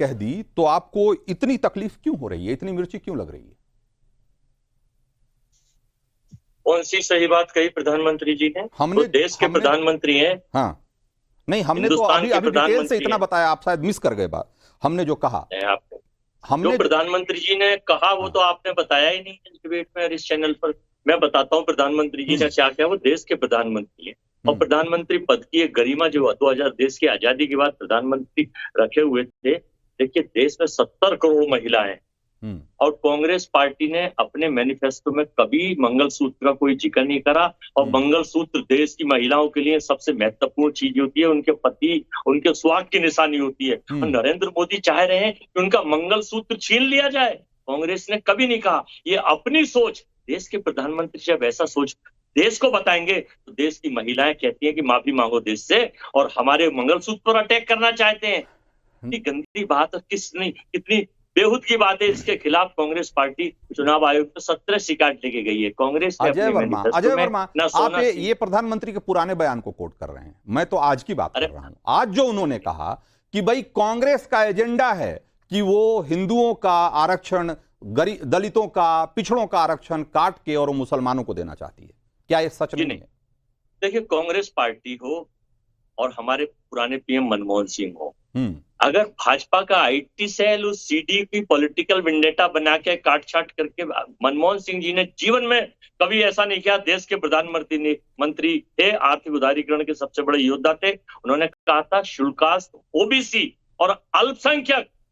कह दी तो आपको इतनी तकलीफ क्यों हो रही है, इतनी मिर्ची क्यों लग रही है? कौन सी सही बात कही प्रधानमंत्री जी ने? हमने देश के प्रधानमंत्री हैं। हाँ, नहीं, हमने तो अभी डिटेल से इतना बताया, आप शायद मिस कर गए बात। हमने जो कहा, हमने जो प्रधानमंत्री जी ने कहा वो तो आपने बताया ही नहीं इस डिबेट में और इस चैनल पर। मैं बताता हूँ प्रधानमंत्री जी ने क्या किया। वो देश के प्रधानमंत्री हैं और प्रधानमंत्री पद की एक गरिमा जो 2000 देश की आजादी के बाद प्रधानमंत्री रखे हुए थे। देखिए, देश में 70 करोड़ महिलाएं और कांग्रेस पार्टी ने अपने मैनिफेस्टो में कभी मंगलसूत्र का कोई जिक्र नहीं करा। और मंगलसूत्र देश की महिलाओं के लिए सबसे महत्वपूर्ण चीज होती है, उनके पति, उनके सुहाग की निशानी होती है। और नरेंद्र मोदी चाह रहे हैं कि उनका मंगलसूत्र छीन लिया जाए। कांग्रेस ने कभी नहीं कहा। ये अपनी सोच, देश के प्रधानमंत्री जब ऐसा सोच देश को बताएंगे तो देश की महिलाएं कहती हैं कि माफी मांगो देश से और हमारे मंगलसूत्र पर अटैक करना चाहते हैं। ये गंदी बात, कितनी बेहूद की बात है। इसके खिलाफ कांग्रेस पार्टी चुनाव आयोग में 17 शिकायत लेके गई है। कांग्रेस अजय वर्मा, आप ये प्रधानमंत्री के पुराने बयान को कोट कर रहे हैं। मैं तो आज की बात कर रहा हूं। आज जो उन्होंने कहा कि भाई कांग्रेस का एजेंडा है कि वो हिंदुओं का आरक्षण, दलितों का, पिछड़ों का आरक्षण काट के और मुसलमानों को देना चाहती है, क्या ये सच नहीं है? देखिए, कांग्रेस पार्टी हो और हमारे पुराने पीएम मनमोहन सिंह हो, अगर भाजपा का आईटी सेल उस सीडी की पॉलिटिकल विंडेटा बना के काट छाट करके, मनमोहन सिंह जी ने जीवन में कभी ऐसा नहीं किया। देश के प्रधानमंत्री थे, आर्थिक उदारीकरण के सबसे बड़े योद्धा थे। उन्होंने कहा था शुल्कास्त ओबीसी और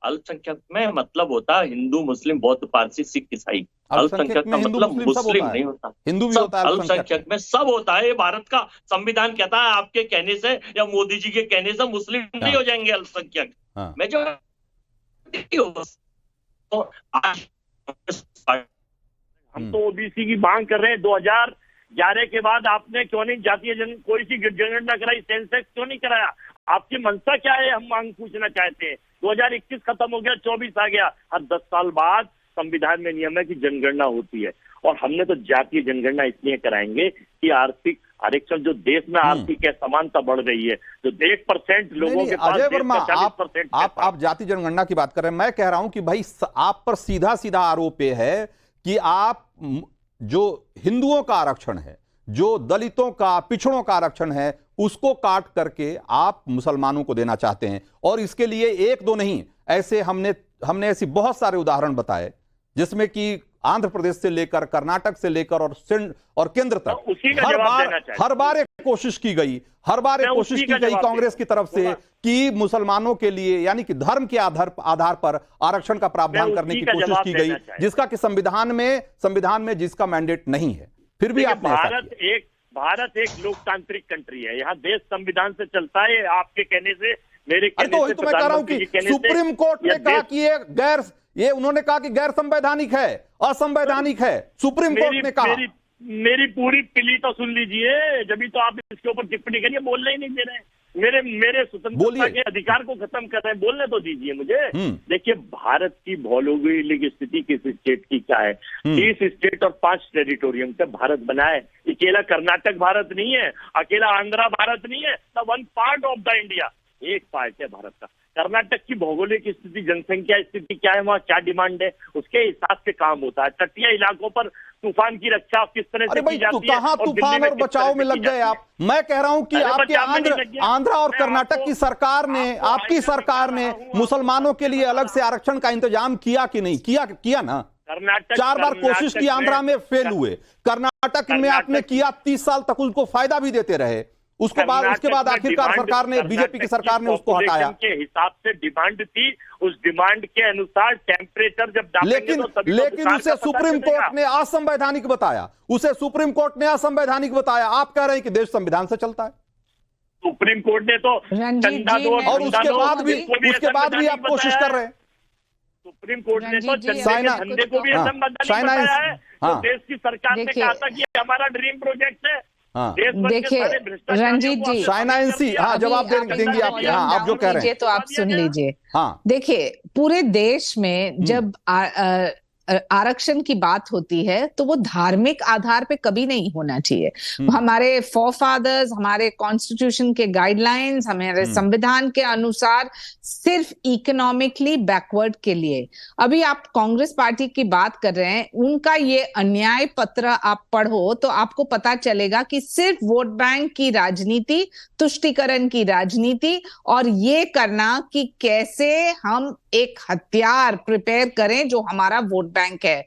अल्पसंख्यक में मतलब होता हिंदू, मुस्लिम, बौद्ध, पारसी, सिख, ईसाई। अल्पसंख्यक का मतलब मुस्लिम नहीं होता, हिंदू भी होता है। अल्पसंख्यक में सब होता है। ये भारत का संविधान कहता है आपके कहने से या मोदी जी के कहने से मुस्लिम नहीं हो जाएंगे अल्पसंख्यक। मेजॉरिटी तो हम तो ओबीसी की मांग कर रहे हैं। 2011 के बाद आपने क्यों नहीं जातीय कोई सी जनगणना कराई, सेंसेक्स क्यों नहीं कराया? आपकी मंशा क्या है, हम मांग पूछना चाहते हैं। 2021 खत्म हो गया, 24 आ गया। हर 10 साल बाद संविधान में नियम है कि जनगणना होती है और हमने तो जातीय जनगणना इसलिए कराएंगे कि आर्थिक आरक्षण, जो देश में आर्थिक असमानता बढ़ रही है, जो 1% लोगों के पास, अजय वर्मा, आप जाति जनगणना की बात कर रहे हैं। मैं कह रहा हूं कि भाई आप पर सीधा सीधा आरोप यह है कि आप जो हिंदुओं का आरक्षण है, जो दलितों का, पिछड़ों का आरक्षण है, उसको काट करके आप मुसलमानों को देना चाहते हैं। और इसके लिए एक दो नहीं, ऐसे हमने ऐसी बहुत सारे उदाहरण बताए जिसमें कि आंध्र प्रदेश से लेकर, कर्नाटक से लेकर और केंद्र तक हर बार एक कोशिश की गई, कांग्रेस की तरफ से कि मुसलमानों के लिए, यानी कि धर्म के आधार पर आरक्षण का प्रावधान करने की कोशिश की गई, जिसका कि संविधान में जिसका मैंडेट नहीं है। फिर भी आपने भारत एक लोकतांत्रिक कंट्री है। यहाँ देश संविधान से चलता है। आपके कहने से, मेरे कहने से, तो मैं कह रहा हूं कि सुप्रीम कोर्ट ने कहा कि ये उन्होंने कहा कि गैर संवैधानिक है, असंवैधानिक है। सुप्रीम कोर्ट ने कहा। मेरी पूरी पिली तो सुन लीजिए, जब तो आप इसके ऊपर टिप्पणी करिए। बोलने ही नहीं दे रहे। मेरे स्वतंत्रता के अधिकार को खत्म कर रहे हैं। बोलने तो दीजिए मुझे। देखिए, भारत की भौगोलिक स्थिति किस स्टेट की क्या है। 30 स्टेट और 5 टेरिटोरियम से भारत बना है। अकेला कर्नाटक भारत नहीं है, अकेला आंध्रा भारत नहीं है। The one part of the India, एक पार्ट है भारत का। कर्नाटक की भौगोलिक स्थिति, जनसंख्या स्थिति क्या है, वहाँ क्या डिमांड है, उसके हिसाब से काम होता है। तटीय इलाकों पर तूफान की रक्षा किस तरह से की जाती है। कहां तूफान और बचाव में लग गए आप? मैं कह रहा हूं कि आपके आंध्रा और कर्नाटक की सरकार ने, आपकी सरकार ने मुसलमानों के लिए अलग से आरक्षण का इंतजाम किया कि नहीं किया ना? 4 बार कोशिश की, आंध्रा में फेल हुए। कर्नाटक में आपने किया, 30 साल तक उसको फायदा भी देते रहे। उसके बाद आखिरकार सरकार ने, बीजेपी की सरकार ने उसको हटाया। के हिसाब से डिमांड थी, उस डिमांड के अनुसार टेम्परेचर जब डालेंगे लेकिन उसे सुप्रीम कोर्ट ने असंवैधानिक बताया। आप कह रहे हैं कि देश संविधान से चलता है। सुप्रीम कोर्ट ने तो और उसके बाद भी आप कोशिश कर रहे हैं। सुप्रीम कोर्ट ने तो झंडे को भी असंवैधानिक बताया है। तो देश की सरकार ने कहा था कि हमारा ड्रीम प्रोजेक्ट है। देखिए रंजीत जी, जवाब देंगी आप। आप जो कह रहे हैं तो आप सुन लीजिए। देखिए, पूरे देश में जब आरक्षण की बात होती है तो वो धार्मिक आधार पे कभी नहीं होना चाहिए। हमारे फोरफादर्स, हमारे कॉन्स्टिट्यूशन के गाइडलाइंस, हमारे संविधान के अनुसार सिर्फ इकोनॉमिकली बैकवर्ड के लिए। अभी आप कांग्रेस पार्टी की बात कर रहे हैं, उनका ये अन्याय पत्र आप पढ़ो तो आपको पता चलेगा कि सिर्फ वोट बैंक की राजनीति, तुष्टीकरण की राजनीति और ये करना कि कैसे हम एक हथियार प्रिपेयर करें जो हमारा वोट बैंक है।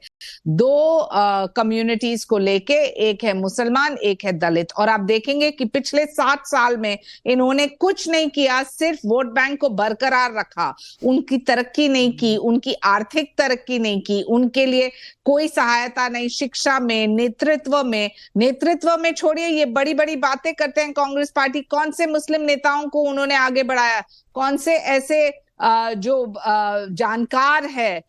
दो कम्युनिटीज को लेके, एक है मुसलमान, एक है दलित, और आप देखेंगे कि पिछले 7 साल में इन्होंने कुछ नहीं किया, सिर्फ वोट बैंक को बरकरार रखा। उनकी तरक्की नहीं की, उनकी आर्थिक तरक्की नहीं की, उनके लिए कोई सहायता नहीं, शिक्षा में, नेतृत्व में छोड़िए, ये बड़ी बड़ी बातें करते हैं कांग्रेस पार्टी। कौन से मुस्लिम नेताओं को उन्होंने आगे बढ़ाया? कौन से ऐसे जो जानकार है,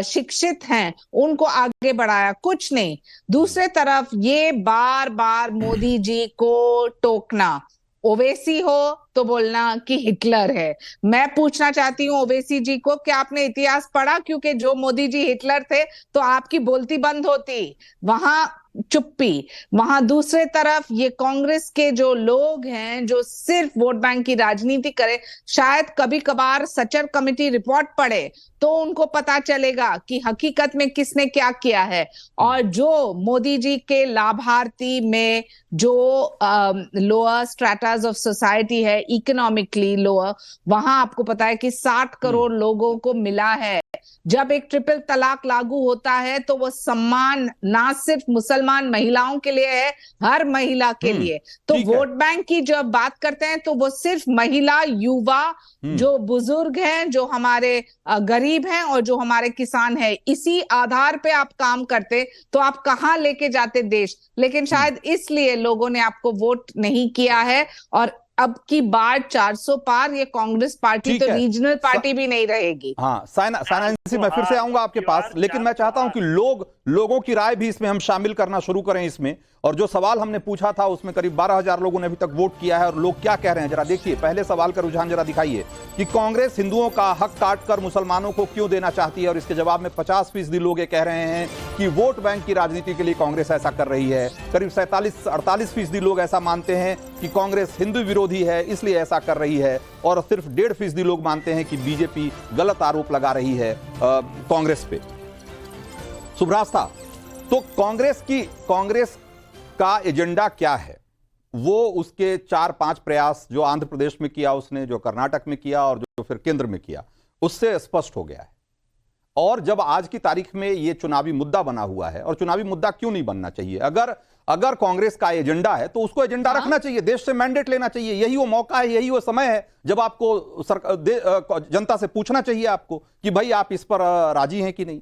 शिक्षित हैं, उनको आगे बढ़ाया? कुछ नहीं। दूसरे तरफ ये बार बार मोदी जी को टोकना, ओवैसी हो तो बोलना कि हिटलर है। मैं पूछना चाहती हूँ ओवैसी जी को, क्या आपने इतिहास पढ़ा? क्योंकि जो मोदी जी हिटलर थे तो आपकी बोलती बंद होती, वहां चुप्पी। वहां दूसरे तरफ ये कांग्रेस के जो लोग हैं जो सिर्फ वोट बैंक की राजनीति करे, शायद कभी कभार सचर कमेटी रिपोर्ट पढ़े तो उनको पता चलेगा कि हकीकत में किसने क्या किया है। और जो मोदी जी के लाभार्थी में जो लोअर स्ट्रेटास ऑफ सोसाइटी है, इकोनॉमिकली लोअर, वहां आपको पता है कि 60 करोड़ लोगों को मिला है। जब एक ट्रिपल तलाक लागू होता है तो वो सम्मान ना सिर्फ मुसलमान महिलाओं के लिए है, हर महिला के लिए। तो वोट बैंक की जब बात करते हैं तो वो सिर्फ महिला, युवा, जो बुजुर्ग हैं, जो हमारे गरीब हैं और जो हमारे किसान हैं, इसी आधार पे आप काम करते तो आप कहां लेके जाते देश। लेकिन शायद इसलिए लोगों ने आपको वोट नहीं किया है। और अब की बार 400 पार, ये कांग्रेस पार्टी तो रीजनल पार्टी भी नहीं रहेगी। हाँ, साइना मैं फिर से आऊंगा आपके पास, लेकिन मैं चाहता हूं कि लोगों की राय भी इसमें हम शामिल करना शुरू करें इसमें। और जो सवाल हमने पूछा था उसमें करीब 12,000 लोगों ने अभी तक वोट किया है, और लोग क्या कह रहे हैं जरा देखिए। पहले सवाल का रुझान जरा दिखाइए कि कांग्रेस हिंदुओं का हक काटकर मुसलमानों को क्यों देना चाहती है, और इसके जवाब में 50% लोग ये कह रहे हैं कि वोट बैंक की राजनीति के लिए कांग्रेस ऐसा कर रही है। करीब 47-48% लोग ऐसा मानते हैं कि कांग्रेस हिंदू विरोधी है इसलिए ऐसा कर रही है, और सिर्फ 1.5% लोग मानते हैं कि बीजेपी गलत आरोप लगा रही है कांग्रेस पे। सुभ्रास्ता, तो कांग्रेस का एजेंडा क्या है? वो उसके 4-5 प्रयास जो आंध्र प्रदेश में किया उसने, जो कर्नाटक में किया और जो फिर केंद्र में किया, उससे स्पष्ट हो गया है। और जब आज की तारीख में ये चुनावी मुद्दा बना हुआ है, और चुनावी मुद्दा क्यों नहीं बनना चाहिए? अगर कांग्रेस का एजेंडा है तो उसको एजेंडा रखना चाहिए, देश से मैंडेट लेना चाहिए। यही वो मौका है, यही वो समय है जब आपको जनता से पूछना चाहिए आपको कि भाई आप इस पर राजी हैं कि नहीं।